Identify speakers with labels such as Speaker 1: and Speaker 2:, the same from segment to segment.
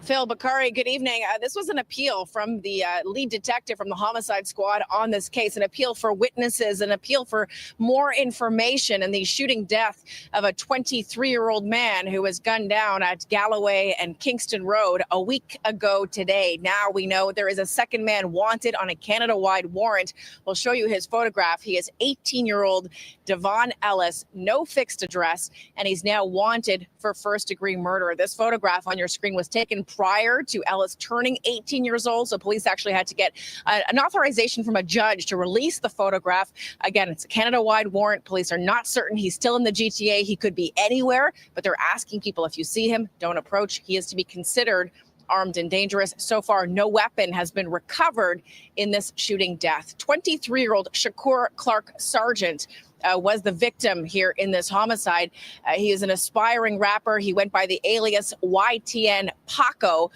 Speaker 1: Phil Bakari, good evening. This was an appeal from the lead detective from the homicide squad on this case, an appeal for witnesses, an appeal for more information in the shooting death of a 23-year-old man who was gunned down at Galloway and Kingston Road a week ago today. Now we know there is a second man wanted on a Canada-wide warrant. We'll show you his photograph. He is 18-year-old Duovon Ellis, no fixed address, and he's now wanted for first-degree murder. This photograph on your screen was taken prior to Ellis turning 18 years old, so police actually had to get an authorization from a judge to release the photograph. Again, it's a Canada-wide warrant. Police are not certain he's still in the GTA. He could be anywhere, but they're asking people, if you see him, don't approach. He is to be considered armed and dangerous. So far, no weapon has been recovered in this shooting death. 23-year-old Shakur Clarke-Sargeant was the victim here in this homicide. He is an aspiring rapper. He went by the alias YTN Paco.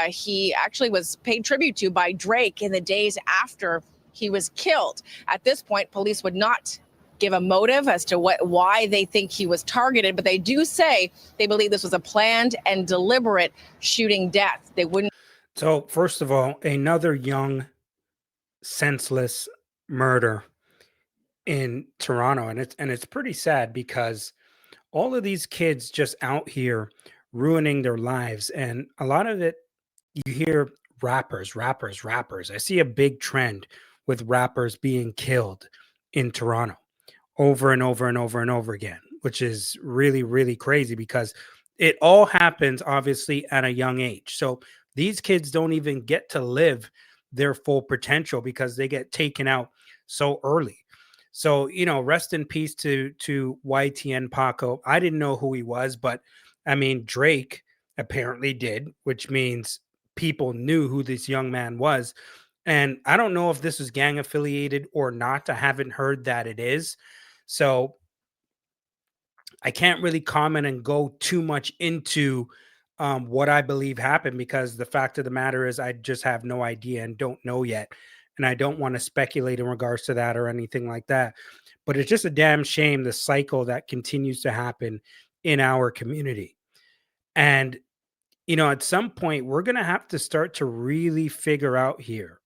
Speaker 1: He actually was paid tribute to by Drake in the days after he was killed. At this point, police would not give a motive as to why they think he was targeted, but they do say they believe this was a planned and deliberate shooting death. They wouldn't.
Speaker 2: So, first of all, another young, senseless murder in Toronto, and it's pretty sad because all of these kids just out here ruining their lives, and a lot of it you hear rappers. I see a big trend with rappers being killed in Toronto over and over and over and over again, which is really, really crazy because it all happens obviously at a young age. So these kids don't even get to live their full potential because they get taken out so early. So, rest in peace to YTN Paco. I didn't know who he was, but I mean, Drake apparently did, which means people knew who this young man was. And I don't know if this is gang affiliated or not. I haven't heard that it is. So I can't really comment and go too much into what I believe happened because the fact of the matter is I just have no idea and don't know yet. And I don't want to speculate in regards to that or anything like that. But it's just a damn shame the cycle that continues to happen in our community. And, at some point, we're going to have to start to really figure out here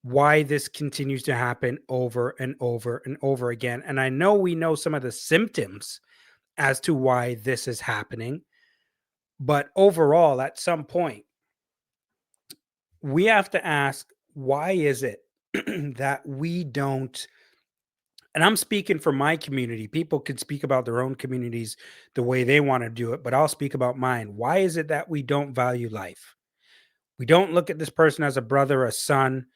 Speaker 2: why this continues to happen over and over and over again. And I know we know some of the symptoms as to why this is happening. But overall, at some point, we have to ask, why is it that we don't? And I'm speaking for my community. People could speak about their own communities the way they want to do it, but I'll speak about mine. Why is it that we don't value life? We don't look at this person as a brother, a son,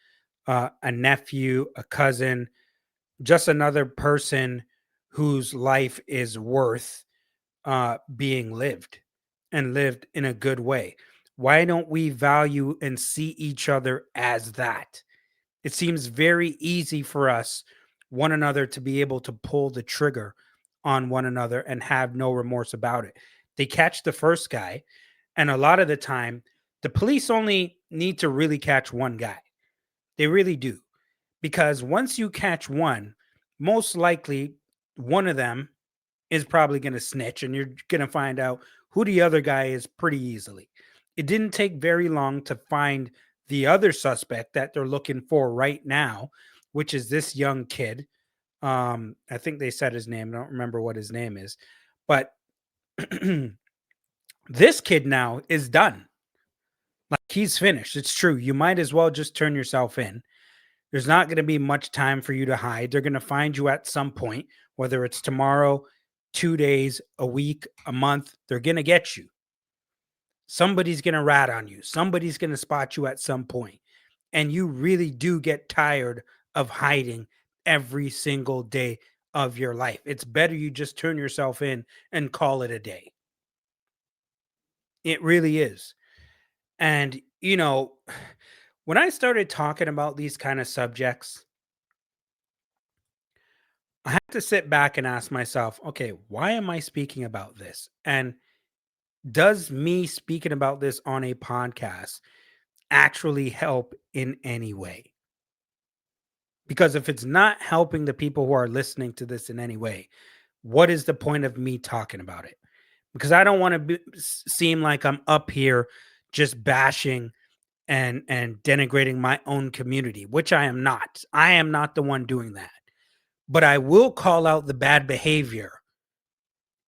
Speaker 2: a nephew, a cousin, just another person whose life is worth being lived and lived in a good way. Why don't we value and see each other as that? It seems very easy for us, one another, to be able to pull the trigger on one another and have no remorse about it. They catch the first guy, and a lot of the time, the police only need to really catch one guy. They really do. Because once you catch one, most likely one of them is probably going to snitch and you're going to find out who the other guy is pretty easily. It didn't take very long to find the other suspect that they're looking for right now, which is this young kid. I think they said his name. I don't remember what his name is. But this kid now is done. Like, he's finished. It's true. You might as well just turn yourself in. There's not going to be much time for you to hide. They're going to find you at some point, whether it's tomorrow, 2 days, a week, a month. They're going to get you. Somebody's going to rat on you. Somebody's going to spot you at some point. And you really do get tired of hiding every single day of your life. It's better you just turn yourself in and call it a day. It really is. And, when I started talking about these kind of subjects, I have to sit back and ask myself, okay, why am I speaking about this? And does me speaking about this on a podcast actually help in any way? Because if it's not helping the people who are listening to this in any way, what is the point of me talking about it? Because I don't want to seem like I'm up here just bashing and denigrating my own community, which I am not. I am not the one doing that. But I will call out the bad behavior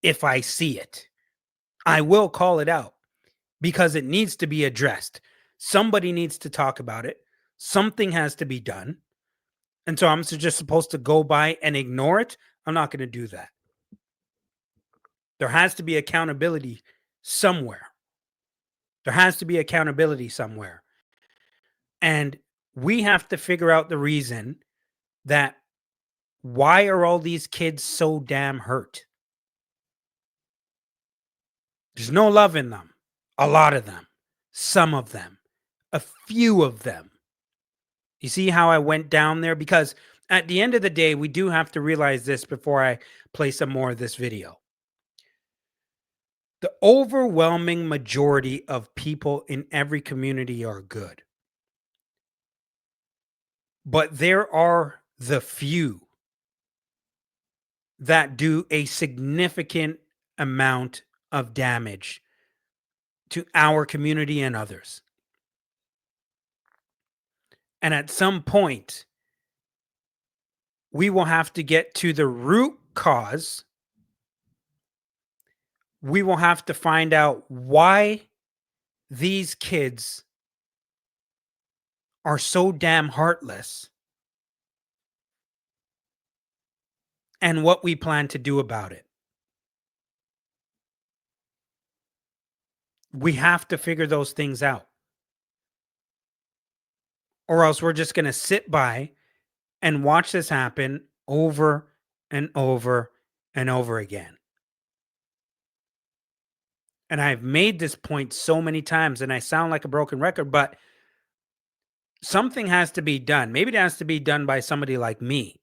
Speaker 2: if I see it. I will call it out because it needs to be addressed. Somebody needs to talk about it. Something has to be done. And so I'm just supposed to go by and ignore it. I'm not going to do that. There has to be accountability somewhere. There has to be accountability somewhere. And we have to figure out the reason that why are all these kids so damn hurt? There's no love in them. A lot of them. Some of them. A few of them. You see how I went down there? Because at the end of the day, we do have to realize this before I play some more of this video. The overwhelming majority of people in every community are good. But there are the few that do a significant amount of damage to our community and others. And at some point, we will have to get to the root cause. We will have to find out why these kids are so damn heartless and what we plan to do about it. We have to figure those things out. Or else we're just going to sit by and watch this happen over and over and over again. And I've made this point so many times and I sound like a broken record, but something has to be done. Maybe it has to be done by somebody like me,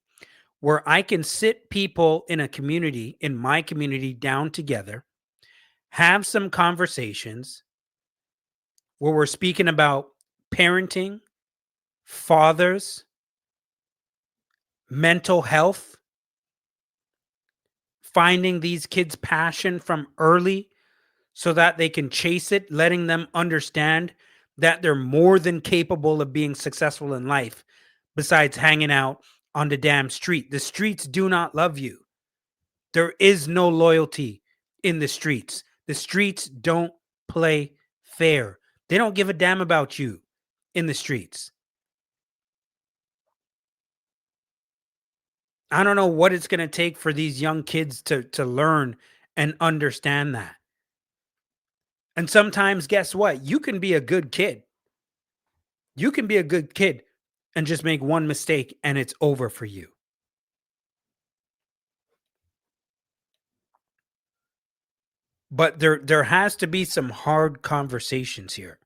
Speaker 2: where I can sit people in a community, in my community, down together, have some conversations where we're speaking about parenting, fathers, mental health, finding these kids' passion from early so that they can chase it, letting them understand that they're more than capable of being successful in life besides hanging out on the damn street. The streets do not love you. There is no loyalty in the streets. The streets don't play fair. They don't give a damn about you in the streets. I don't know what it's going to take for these young kids to learn and understand that. And sometimes, guess what? You can be a good kid. You can be a good kid and just make one mistake and it's over for you. But there has to be some hard conversations here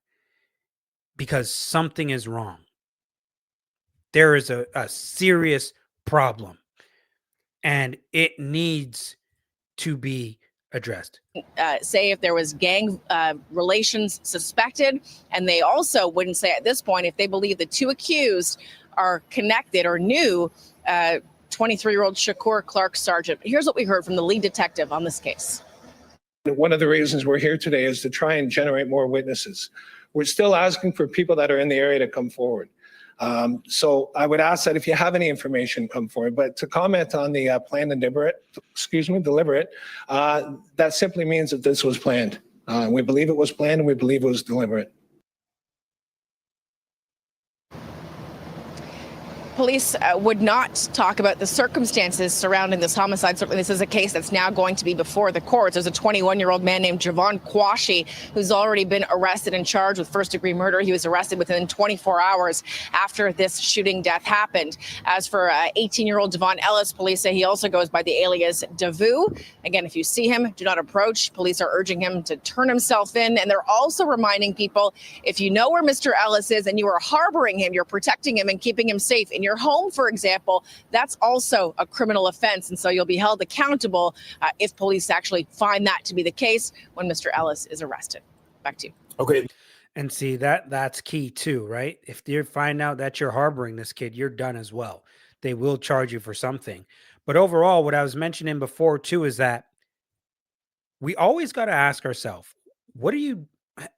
Speaker 2: because something is wrong. There is a serious problem and it needs to be addressed.
Speaker 1: Say if there was gang relations suspected, and they also wouldn't say at this point if they believe the two accused are connected or knew 23-year-old Shakur Clarke-Sargeant. Here's what we heard from the lead detective on this case.
Speaker 3: One of the reasons we're here today is to try and generate more witnesses. We're still asking for people that are in the area to come forward. So I would ask that if you have any information, come forward. But to comment on the planned and deliberate, that simply means that this was planned. We believe it was planned and we believe it was deliberate.
Speaker 1: Police would not talk about the circumstances surrounding this homicide. Certainly, this is a case that's now going to be before the courts. There's a 21-year-old man named Duovon Ellis who's already been arrested and charged with first-degree murder. He was arrested within 24 hours after this shooting death happened. As for 18-year-old Duovon Ellis, police say he also goes by the alias Douvou. Again, if you see him, do not approach. Police are urging him to turn himself in. And they're also reminding people, if you know where Mr. Ellis is and you are harboring him, you're protecting him and keeping him safe in your home, for example, that's also a criminal offense. And so you'll be held accountable if police actually find that to be the case when Mr. Ellis is arrested. Back to you.
Speaker 2: Okay. And see, that's key too, right? If they find out that you're harboring this kid, you're done as well. They will charge you for something. But overall, what I was mentioning before too is that we always got to ask ourselves, what are you,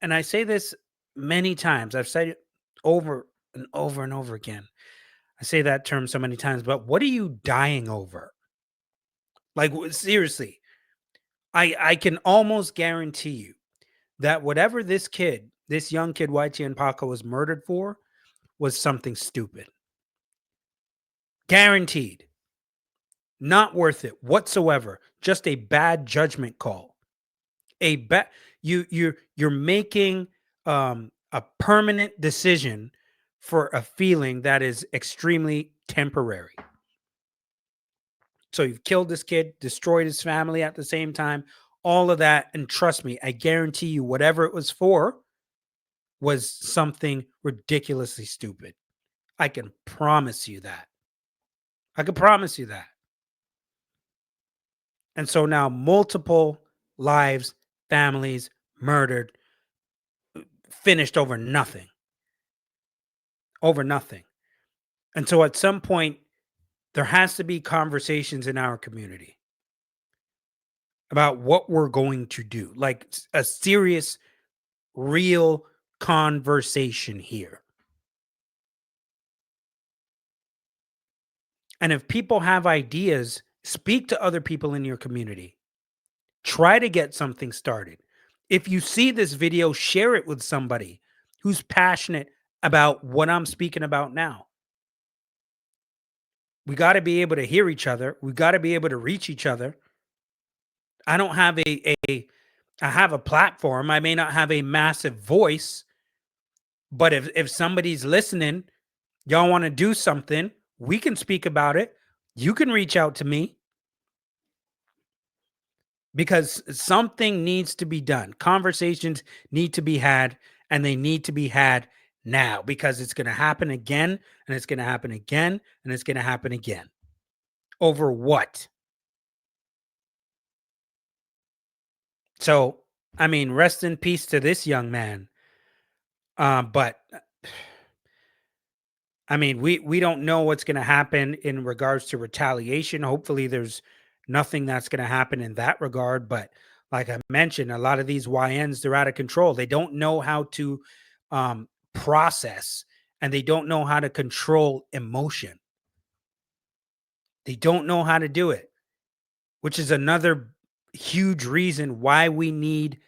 Speaker 2: and I say this many times. I've said it over and over and over again. I say that term so many times, but what are you dying over? Like, seriously, I can almost guarantee you that whatever this young kid, YTN Paco, was murdered for was something stupid. Guaranteed. Not worth it whatsoever. Just a bad judgment call. You're making a permanent decision for a feeling that is extremely temporary. So you've killed this kid, destroyed his family at the same time, all of that. And trust me, I guarantee you, whatever it was for was something ridiculously stupid. I can promise you that. I can promise you that. And so now multiple lives, families murdered, finished over nothing. Over nothing. And so at some point, there has to be conversations in our community about what we're going to do, like a serious, real conversation here. And if people have ideas, speak to other people in your community. Try to get something started. If you see this video, share it with somebody who's passionate about what I'm speaking about now. We got to be able to hear each other. We got to be able to reach each other. I don't have I have a platform. I may not have a massive voice, but if somebody's listening, y'all want to do something, we can speak about it. You can reach out to me because something needs to be done. Conversations need to be had, and they need to be had now because it's going to happen again, and it's going to happen again, and it's going to happen again. Over what? So, I mean, rest in peace to this young man. But I mean, we don't know what's going to happen in regards to retaliation. Hopefully there's nothing that's going to happen in that regard. But like I mentioned, a lot of these YNs, they're out of control. They don't know how to process, and they don't know how to control emotion. They don't know how to do it, which is another huge reason why we need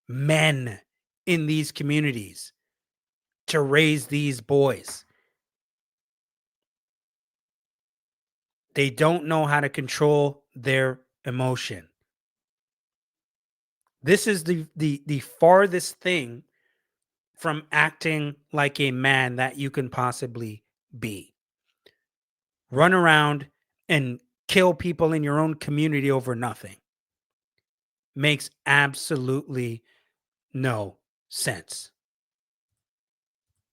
Speaker 2: men in these communities to raise these boys. They don't know how to control their emotion. This is the farthest thing from acting like a man that you can possibly be. Run around and kill people in your own community over nothing. Makes absolutely no sense.